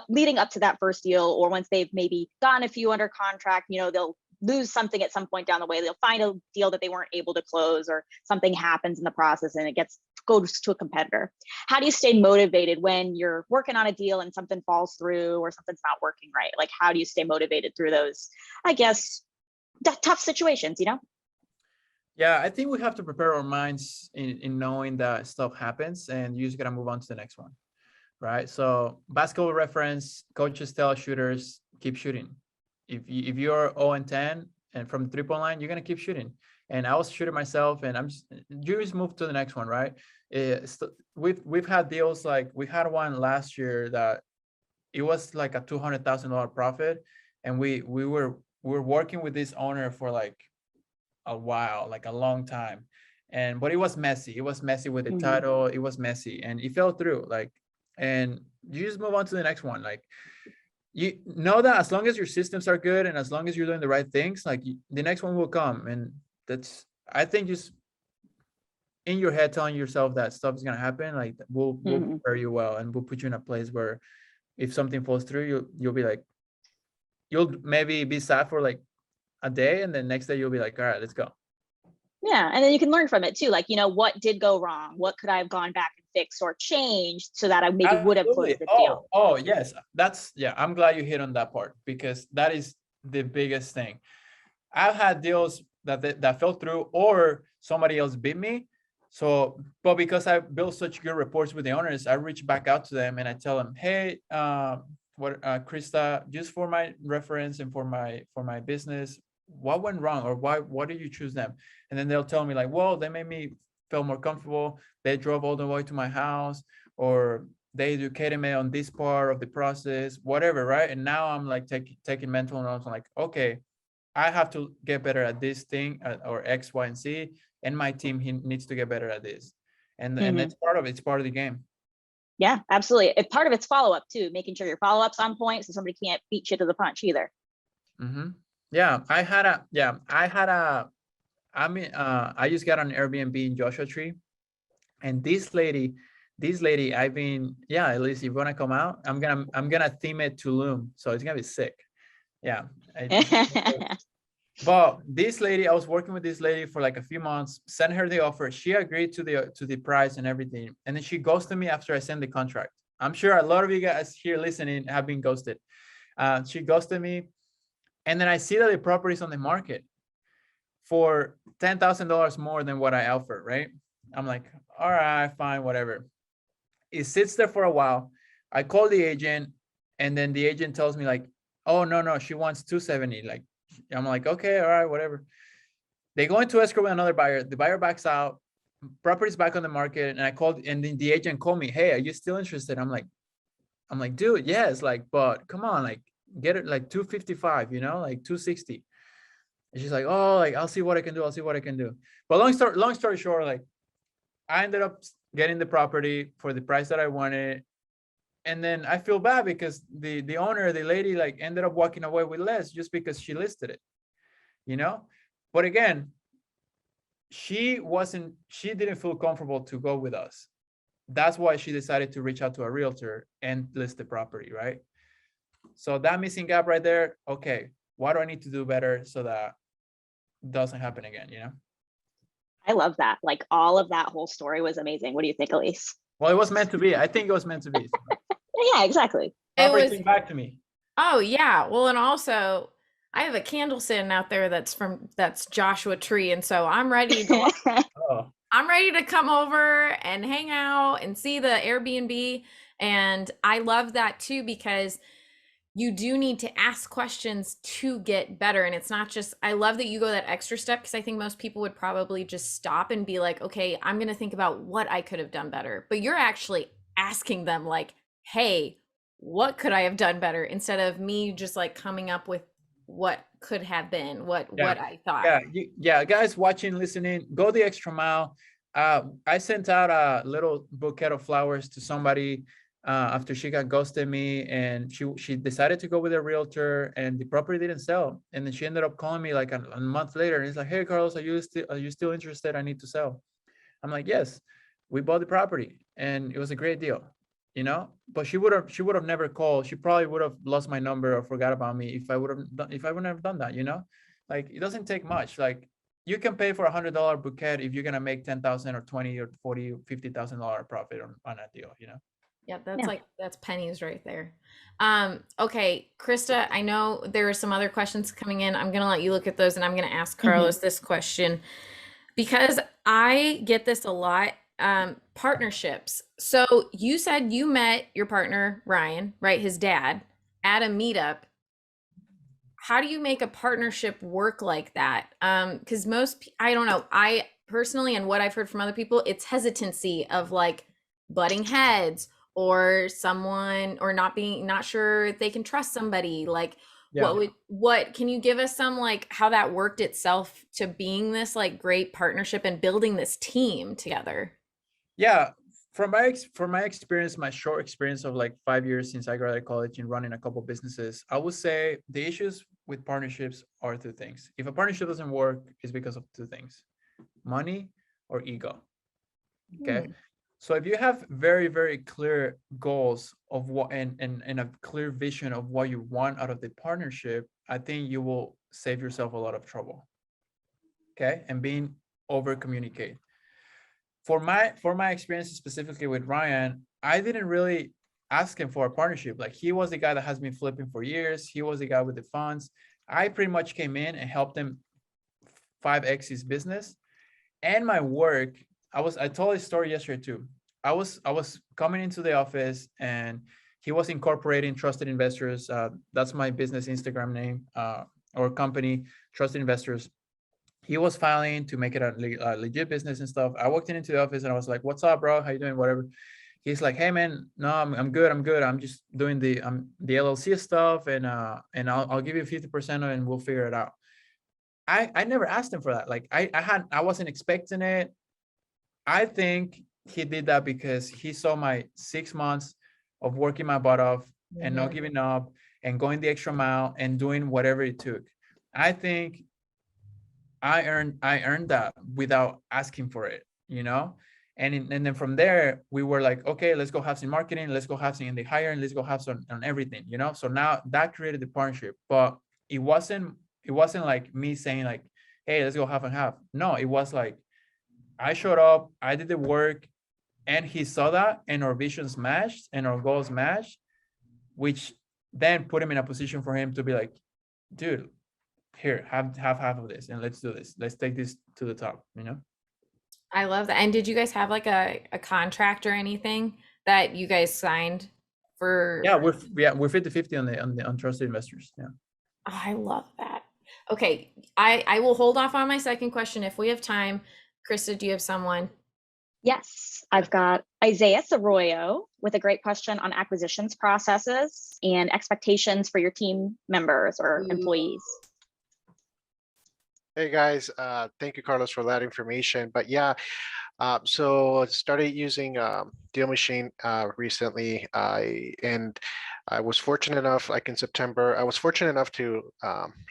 leading up to that first deal, or once they've maybe gotten a few under contract, they'll lose something at some point down the way. They'll find a deal that they weren't able to close, or something happens in the process and it goes to a competitor. How do you stay motivated when you're working on a deal and something falls through or something's not working right? Like, how do you stay motivated through those, I guess, tough situations, Yeah, I think we have to prepare our minds in knowing that stuff happens, and you just gotta move on to the next one, right? So basketball reference, coaches tell shooters, keep shooting. If you're 0-10 and from the 3-point line, you're gonna keep shooting. And I was shooting myself, and you just move to the next one, right? We've had deals, like we had one last year that it was like a $200,000 profit, and we were working with this owner for like a while, like a long time, but it was messy. It was messy with the title. It was messy, and it fell through. And you just move on to the next one. Like, you know that as long as your systems are good and as long as you're doing the right things, like the next one will come. And that's, I think, just in your head telling yourself that stuff is gonna happen. Like, we'll prepare you well, and we'll put you in a place where if something falls through, you'll be like, you'll maybe be sad for like a day, and then next day you'll be like, all right, let's go. Yeah, and then you can learn from it too. Like, what did go wrong? What could I have gone back and fixed or changed so that I maybe would have closed the deal? Oh, yes. I'm glad you hit on that part, because that is the biggest thing. I've had deals that fell through, or somebody else beat me. So, but because I built such good reports with the owners, I reach back out to them and I tell them, hey, Krista, just for my reference and for my business, what went wrong, or why did you choose them? And then they'll tell me like, well, they made me feel more comfortable. They drove all the way to my house, or they educated me on this part of the process, whatever, right? And now I'm like taking mental notes. I'm like, okay, I have to get better at this thing, or X, Y, and Z, and my team needs to get better at this. And that's part of it. It's part of the game. Yeah, absolutely. Part of it's follow-up too, making sure your follow-up's on point so somebody can't beat you to the punch either. Yeah, I just got an Airbnb in Joshua Tree, and this lady, at least if you want to come out, I'm gonna theme it to Loom, so it's gonna be sick. Yeah. But this lady, I was working with this lady for like a few months, sent her the offer. She agreed to the price and everything. And then she ghosted me after I sent the contract. I'm sure a lot of you guys here listening have been ghosted. She ghosted me. And then I see that the property is on the market for $10,000 more than what I offered, right? I'm like, all right, fine, whatever. It sits there for a while. I call the agent, and then the agent tells me like, oh, no, she wants 270. Like, I'm like, okay, all right, whatever. They go into escrow with another buyer. The buyer backs out. Property's back on the market, and I called, and then the agent called me. Hey, are you still interested? I'm like, dude, yes, like, but come on, like, get it like 255, like 260. And she's like, oh, like, I'll see what I can do. But long story short, like, I ended up getting the property for the price that I wanted. And then I feel bad because the owner, the lady, like, ended up walking away with less just because she listed it, But again, she didn't feel comfortable to go with us. That's why she decided to reach out to a realtor and list the property, right? So that missing gap right there, okay, what do I need to do better so that doesn't happen again, I love that. Like, all of that whole story was amazing. What do you think, Elise? Well, it was meant to be. I think it was meant to be. Yeah, exactly. Everything back to me. Oh yeah. Well, and also I have a candle stand out there that's Joshua Tree. And so I'm ready to I'm ready to come over and hang out and see the Airbnb. And I love that too, because you do need to ask questions to get better. And it's not just, I love that you go that extra step, because I think most people would probably just stop and be like, okay, I'm going to think about what I could have done better. But you're actually asking them like, hey, what could I have done better? Instead of me just like coming up with what could have been, what Yeah. I thought. Yeah, guys watching, listening, go the extra mile. I sent out a little bouquet of flowers to somebody after she got ghosted me, and she decided to go with a realtor, and the property didn't sell. And then she ended up calling me like a month later, and he's like, "Hey, Carlos, are you still interested? I need to sell." I'm like, "Yes." We bought the property, and it was a great deal, you know. But she would have never called. She probably would have lost my number or forgot about me if I wouldn't have done that, you know. Like, it doesn't take much. Like, you can pay for $100 bouquet if you're gonna make 10,000 or 20 or 40 or $50,000 profit on a deal, you know. Yeah, that's Yeah. like, that's pennies right there. Okay, Krista, I know there are some other questions coming in. I'm gonna let you look at those, and I'm gonna ask Carlos this question because I get this a lot. Partnerships. So you said you met your partner, Ryan, right? His dad, at a meetup. How do you make a partnership work like that? Because I don't know. I personally, and what I've heard from other people, it's hesitancy of like butting heads or someone, or not sure if they can trust somebody. Like, Yeah. what can you give us some, like, how that worked itself to being this like great partnership and building this team together? Yeah, from my experience, my short experience of like 5 years since I graduated college and running a couple businesses, I would say the issues with partnerships are two things. If a partnership doesn't work, it's because of two things: money or ego. Okay. So if you have very, very clear goals of what and a clear vision of what you want out of the partnership, I think you will save yourself a lot of trouble. Okay. And being over communicate. For my experience specifically with Ryan, I didn't really ask him for a partnership. Like, he was the guy that has been flipping for years. He was the guy with the funds. I pretty much came in and helped him 5x his business and my work. I told his story yesterday too. I was coming into the office, and he was incorporating Trusted Investors. That's my business Instagram name, or company, Trusted Investors. He was filing to make it a legit business and stuff. I walked into the office and I was like, "What's up, bro? How you doing? Whatever." He's like, "Hey, man, no, I'm good. I'm just doing the LLC stuff, and I'll give you 50% of it, and we'll figure it out." I never asked him for that. Like, I wasn't expecting it. I think he did that because he saw my 6 months of working my butt off and not giving up and going the extra mile and doing whatever it took. I think I earned that without asking for it, you know? And then from there, we were like, okay, let's go have some marketing, let's go have some in the hiring, let's go have some on everything, you know? So now that created the partnership, but it wasn't like me saying like, hey, let's go half and half. No, it was like, I showed up, I did the work, and he saw that, and our visions matched and our goals matched, which then put him in a position for him to be like, dude, here, have half of this, and let's do this. Let's take this to the top, you know? I love that. And did you guys have like a contract or anything that you guys signed for? Yeah, we're 50-50 on Trusted Investors. Yeah. Oh, I love that. Okay, I will hold off on my second question if we have time. Krista, do you have someone? Yes, I've got Isaiah Soroyo with a great question on acquisitions processes and expectations for your team members or employees. Hey guys, thank you, Carlos, for that information. But yeah, so I started using DealMachine recently. I was fortunate enough, like in September, I was fortunate enough to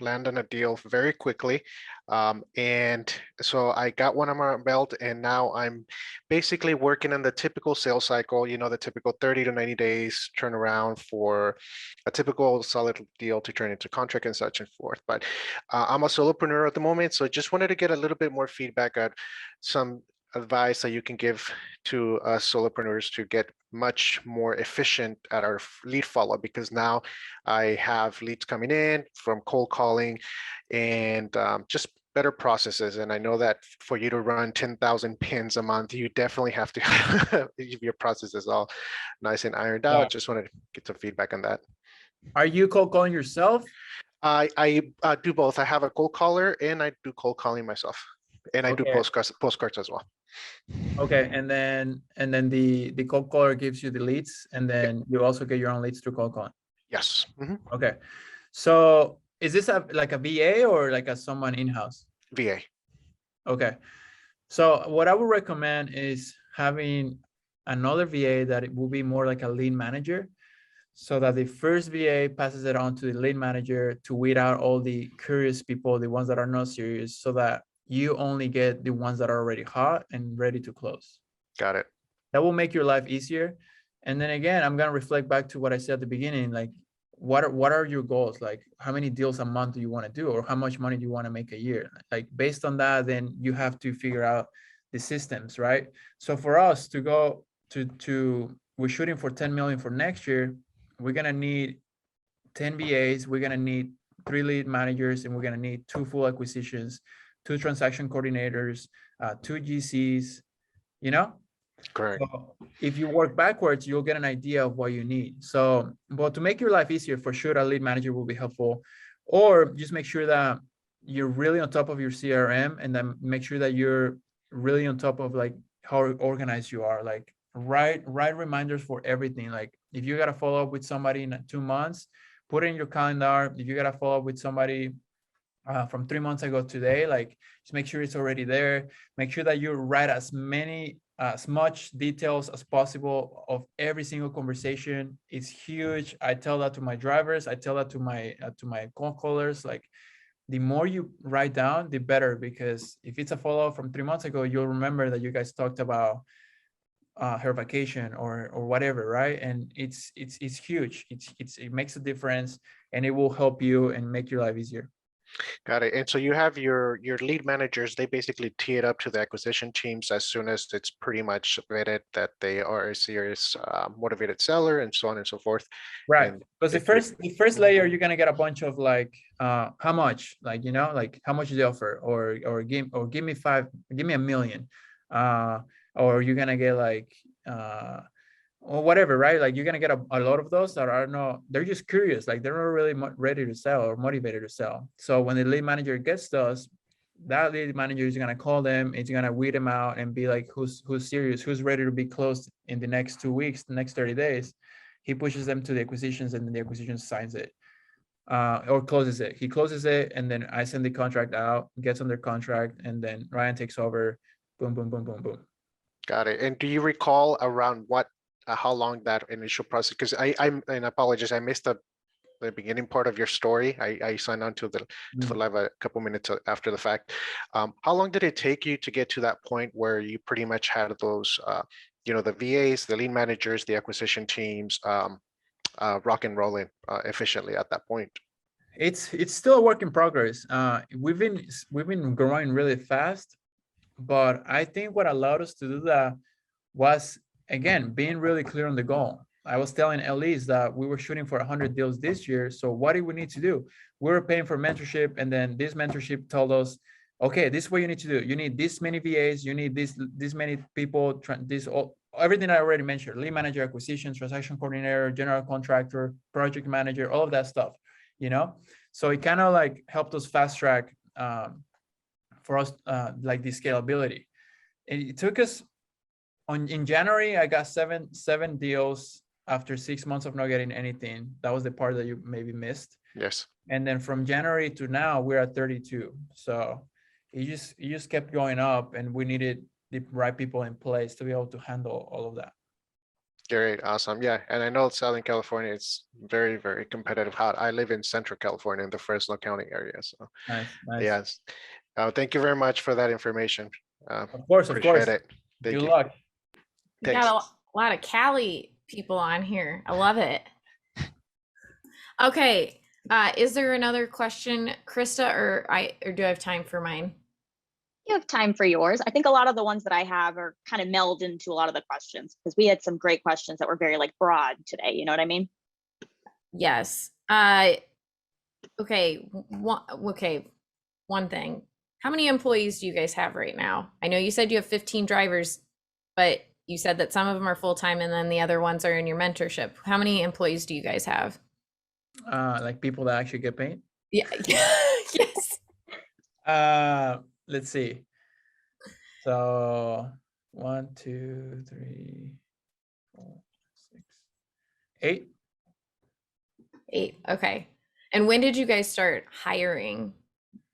land on a deal very quickly. And so I got one on my belt, and now I'm basically working on the typical sales cycle, you know, the typical 30 to 90 days turnaround for a typical solid deal to turn into contract and such and forth. But I'm a solopreneur at the moment, so just wanted to get a little bit more feedback on some advice that you can give to solopreneurs to get much more efficient at our lead follow-up, because now I have leads coming in from cold calling and just better processes. And I know that for you to run 10,000 pins a month, you definitely have to have your processes all nice and ironed out. Yeah. Just wanted to get some feedback on that. Are you cold calling yourself? I do both. I have a cold caller and I do cold calling myself. And I do postcards as well. Okay, and then the cold caller gives you the leads, and then you also get your own leads through cold calling. Yes. Okay, so is this like a VA or like a someone in-house? VA. Okay. So what I would recommend is having another VA that it will be more like a lead manager, so that the first VA passes it on to the lead manager to weed out all the curious people, the ones that are not serious, so that you only get the ones that are already hot and ready to close. Got it. That will make your life easier. And then again, I'm gonna reflect back to what I said at the beginning, like what are your goals? Like how many deals a month do you want to do, or how much money do you want to make a year? Like based on that, then you have to figure out the systems, right? So for us to go to we're shooting for 10 million for next year, we're gonna need 10 VAs, we're gonna need 3 lead managers, and we're gonna need 2 full acquisitions, 2 transaction coordinators, 2 GCs, you know? Correct. So if you work backwards, you'll get an idea of what you need. So, but to make your life easier, for sure, a lead manager will be helpful, or just make sure that you're really on top of your CRM, and then make sure that you're really on top of like how organized you are. Like write reminders for everything. Like if you got to follow up with somebody in 2 months, put it in your calendar. If you got to follow up with somebody from 3 months ago today, like just make sure it's already there. Make sure that you write as much details as possible of every single conversation. It's huge. I tell that to my drivers. I tell that to my call callers. Like the more you write down, the better, because if it's a follow-up from 3 months ago, you'll remember that you guys talked about her vacation or whatever, right? And it's huge. It makes a difference, and it will help you and make your life easier. Got it. And so you have your lead managers, they basically tee it up to the acquisition teams as soon as it's pretty much vetted that they are a serious motivated seller, and so on and so forth. Right. And Because the first layer, you're gonna get a bunch of like how much, like, you know, like how much is the offer, or give me $1 million. Or you're gonna get like or whatever, right? Like you're gonna get a lot of those that are not, they're just curious, like they're not really ready to sell or motivated to sell. So when the lead manager gets those, that lead manager is gonna call them, it's gonna weed them out and be like, who's serious, who's ready to be closed in the next 2 weeks, the next 30 days. He pushes them to the acquisitions, and then the acquisition signs it or closes it. He closes it, and then I send the contract out, gets under contract, and then Ryan takes over. Boom, boom, boom, boom, boom. got it. And do you recall around what how long that initial process? Because and apologies, I missed the beginning part of your story. I signed on to the live a couple minutes after the fact. How long did it take you to get to that point where you pretty much had those, you know, the VAs, the lead managers, the acquisition teams, rock and rolling efficiently at that point? It's still a work in progress. We've been growing really fast, but I think what allowed us to do that was, again, being really clear on the goal. I was telling Elise that we were shooting for 100 deals this year. So what do we need to do? We were paying for mentorship, and then this mentorship told us, okay, this is what you need to do. You need this many VAs, you need this many people, everything I already mentioned: lead manager, acquisition, transaction coordinator, general contractor, project manager, all of that stuff, you know? So it kind of like helped us fast track for us, like the scalability. It took us in January, I got seven deals after 6 months of not getting anything. That was the part that you maybe missed. Yes. And then from January to now, we're at 32. So it just kept going up, and we needed the right people in place to be able to handle all of that. Great, awesome. Yeah, and I know Southern California is very, very competitive hot. I live in Central California in the Fresno County area. So Nice. yes, thank you very much for that information. Of course. Appreciate it. Thank Good you. luck. We got a lot of Cali people on here. I love it. Okay. Is there another question, Krista, or do I have time for mine? You have time for yours. I think a lot of the ones that I have are kind of meld into a lot of the questions, because we had some great questions that were very like broad today. You know what I mean? Yes. Okay. One thing. How many employees do you guys have right now? I know you said you have 15 drivers, but you said that some of them are full-time and then the other ones are in your mentorship. How many employees do you guys have? Like people that actually get paid? Yeah. Yes. Let's see. So 1, 2, 3, 4, 6, 8. 8. Okay. And when did you guys start hiring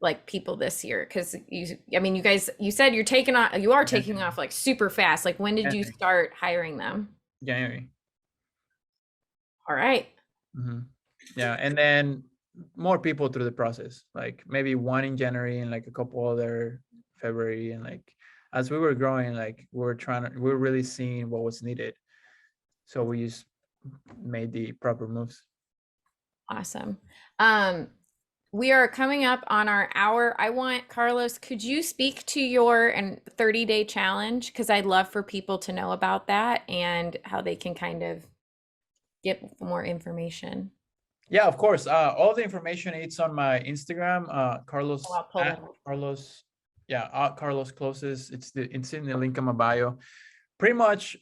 like people this year? Because I mean, you said you're taking off, you are taking off like super fast. Like when did you start hiring them? January. All right. Yeah, and then more people through the process, like maybe one in January and like a couple other February, and like as we were growing, like we were really seeing what was needed, so we just made the proper moves. Awesome. We are coming up on our hour. I want, Carlos, could you speak to your 30-day challenge? Because I'd love for people to know about that and how they can kind of get more information. Yeah, of course. All the information it's on my Instagram, Carlos, I'll pull that up. Carlos, Carlos Closes. It's in the link in my bio. Pretty much,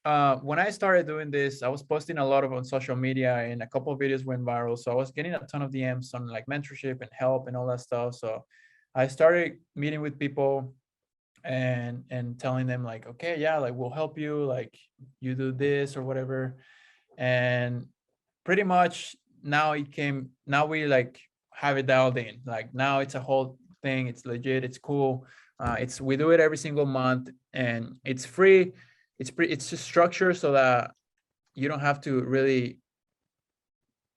when I started doing this, I was posting a lot on social media, and a couple of videos went viral. So I was getting a ton of DMs on like mentorship and help and all that stuff. So I started meeting with people and telling them like, okay, yeah, like we'll help you, like you do this or whatever. And pretty much now we like have it dialed in. Like now it's a whole thing. It's legit. It's cool. We do it every single month, and it's free. It's just structured so that you don't have to really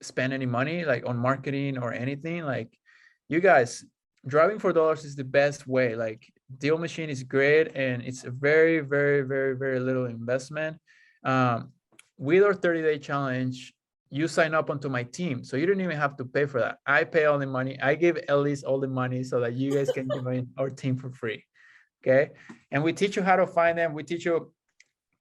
spend any money like on marketing or anything. Like you guys, driving for dollars is the best way. Like DealMachine is great, and it's a very, very, very, very little investment. With our 30-day challenge, you sign up onto my team, so you don't even have to pay for that. I pay all the money. I give Elise all the money so that you guys can join our team for free. Okay, and we teach you how to find them. We teach you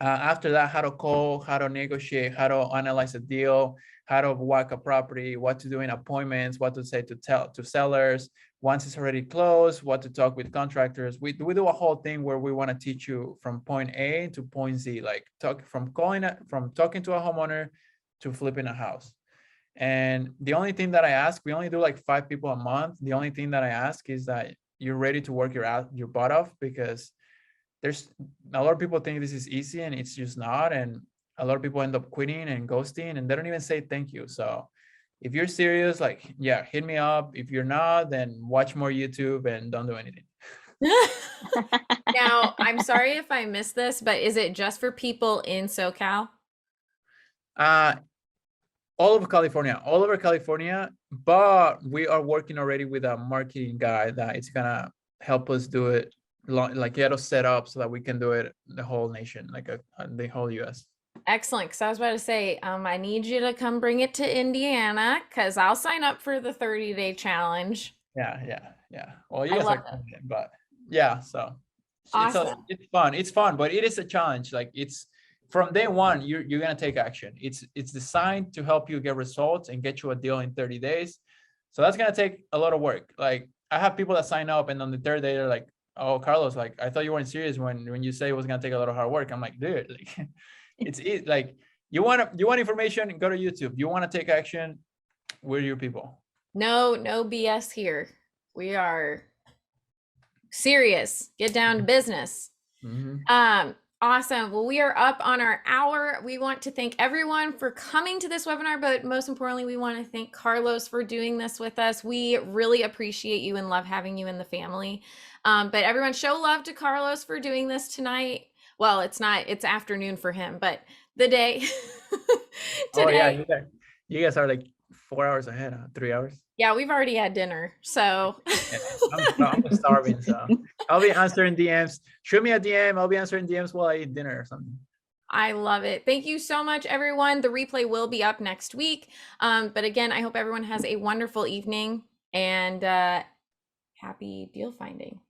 after that how to call, how to negotiate, how to analyze a deal, how to walk a property, what to do in appointments, what to say to sellers once it's already closed, what to talk with contractors. We do a whole thing where we want to teach you from point A to point Z, like from talking to a homeowner to flipping a house. And the only thing that I ask, we only do like 5 people a month. The only thing that I ask is that you're ready to work your butt off, because there's a lot of people think this is easy and it's just not. And a lot of people end up quitting and ghosting, and they don't even say thank you. So if you're serious, like, yeah, hit me up. If you're not, then watch more YouTube and don't do anything. Now, I'm sorry if I missed this, but is it just for people in SoCal? All over California, but we are working already with a marketing guy that it's gonna help us do it, like get us set up so that we can do it the whole nation, like the whole US. Excellent, because I was about to say, I need you to come bring it to Indiana, because I'll sign up for the 30-day challenge. Yeah. Well, you guys are coming in, but yeah, so Awesome. it's fun, but it is a challenge. Like it's from day one, you're gonna take action. It's designed to help you get results and get you a deal in 30 days. So that's gonna take a lot of work. Like I have people that sign up, and on the 3rd day they're like, "Oh, Carlos, like I thought you weren't serious when you say it was gonna take a lot of hard work." I'm like, dude, like it's like you want information, go to YouTube. You want to take action, we're your people. No BS here. We are serious. Get down to business. Awesome. Well, we are up on our hour. We want to thank everyone for coming to this webinar, but most importantly, we want to thank Carlos for doing this with us. We really appreciate you and love having you in the family. But everyone, show love to Carlos for doing this tonight. Well, it's afternoon for him, but the day today. Oh yeah, you guys are like 4 hours ahead, huh? 3 hours. Yeah, we've already had dinner, so I'm starving, so I'll be answering DMs. Shoot me a DM. I'll be answering DMs while I eat dinner or something. I love it. Thank you so much, everyone. The replay will be up next week. But again, I hope everyone has a wonderful evening and happy deal finding.